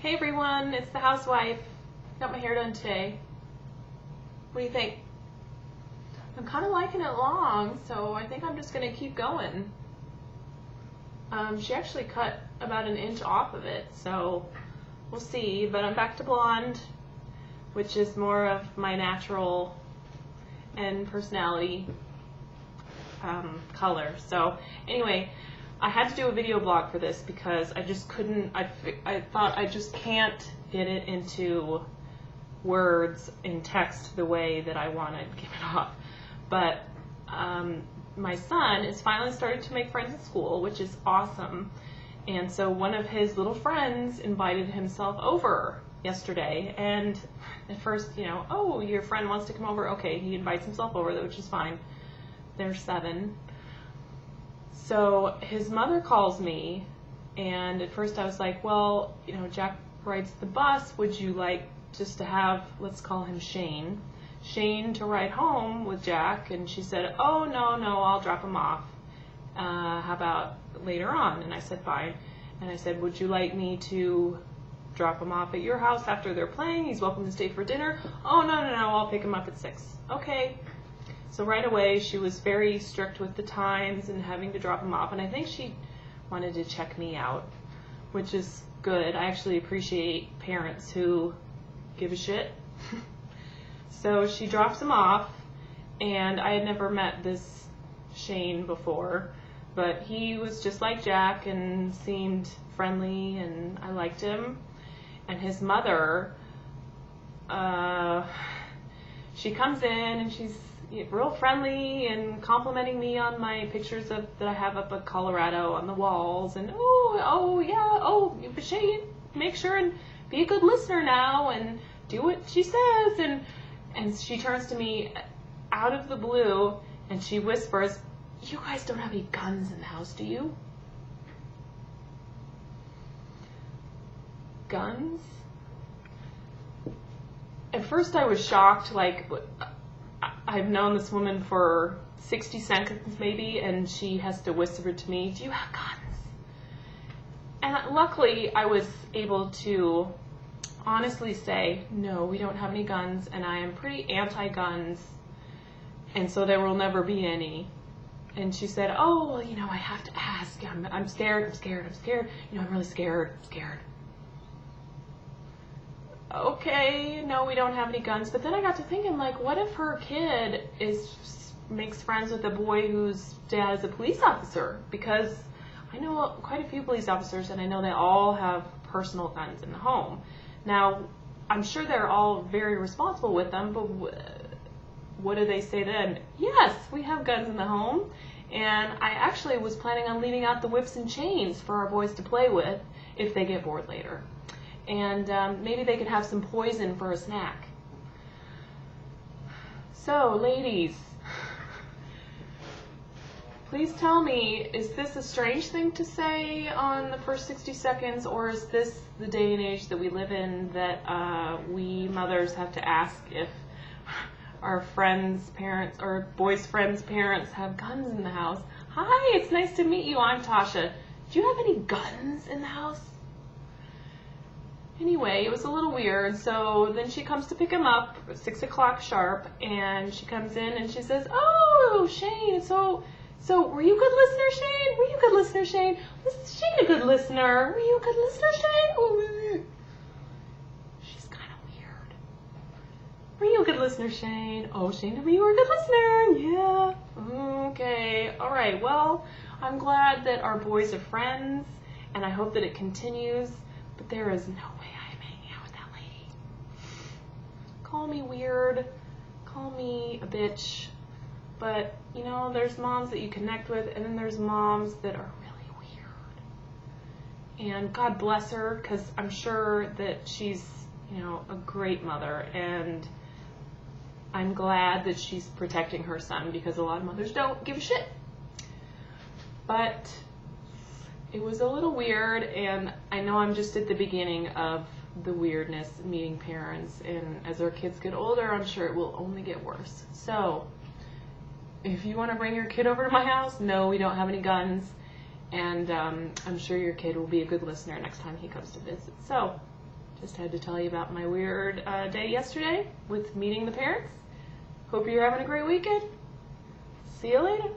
Hey everyone, it's the housewife. Got my hair done today. What do you think? I'm kind of liking it long, so I think I'm just going to keep going. She actually cut about an inch off of it, so we'll see. But I'm back to blonde, which is more of my natural and personality color. So anyway, I had to do a video blog for this because I just couldn't, I thought I just can't get it into words in text the way that I want to give it off. But my son is finally starting to make friends at school, which is awesome. And so one of his little friends invited himself over yesterday. And at first, oh, your friend wants to come over. Okay, he invites himself over, which is fine. They're 7. So his mother calls me, and at first I was like, well, Jack rides the bus. Would you like just to have, let's call him Shane to ride home with Jack? And she said, oh, no, I'll drop him off. How about later on? And I said, fine. And I said, would you like me to drop him off at your house after they're playing? He's welcome to stay for dinner. Oh, no, I'll pick him up at 6. Okay. So right away, she was very strict with the times and having to drop him off. And I think she wanted to check me out, which is good. I actually appreciate parents who give a shit. So she drops him off, and I had never met this Shane before, but he was just like Jack and seemed friendly, and I liked him. And his mother, she comes in, and she's real friendly and complimenting me on my pictures that I have up at Colorado on the walls. And but Shane, make sure and be a good listener now and do what she says. And she turns to me out of the blue and she whispers, you guys don't have any guns in the house, do you? Guns? At first I was shocked, like, I've known this woman for 60 seconds maybe, and she has to whisper to me, do you have guns? And luckily I was able to honestly say, no, we don't have any guns, and I am pretty anti-guns, and so there will never be any. And she said, oh, well, I have to ask. I'm scared. I'm really scared. Okay, no, we don't have any guns. But then I got to thinking, like, what if her kid makes friends with a boy whose dad is a police officer? Because I know quite a few police officers, and I know they all have personal guns in the home. Now, I'm sure they're all very responsible with them, but what do they say then? Yes, we have guns in the home, and I actually was planning on leaving out the whips and chains for our boys to play with if they get bored later. And maybe they could have some poison for a snack. So, ladies, please tell me, is this a strange thing to say on the first 60 seconds, or is this the day and age that we live in that we mothers have to ask if our friends' parents or boys' friends' parents have guns in the house? Hi, it's nice to meet you. I'm Tasha. Do you have any guns in the house? Anyway, it was a little weird, so then she comes to pick him up at 6 o'clock sharp, and she comes in and she says, oh, Shane, so were you a good listener, Shane? Were you a good listener, Shane? Was Shane a good listener? Were you a good listener, Shane? Oh, she's kind of weird. Were you a good listener, Shane? Oh, Shane, were you a good listener? Yeah. Okay. All right. Well, I'm glad that our boys are friends, and I hope that it continues. But there is no way I'm hanging out with that lady. Call me weird. Call me a bitch. But, there's moms that you connect with, and then there's moms that are really weird. And God bless her, because I'm sure that she's, a great mother. And I'm glad that she's protecting her son, because a lot of mothers don't give a shit. But it was a little weird, and I know I'm just at the beginning of the weirdness, meeting parents, and as our kids get older, I'm sure it will only get worse. So, if you want to bring your kid over to my house, no, we don't have any guns, and I'm sure your kid will be a good listener next time he comes to visit. So, just had to tell you about my weird day yesterday with meeting the parents. Hope you're having a great weekend. See you later.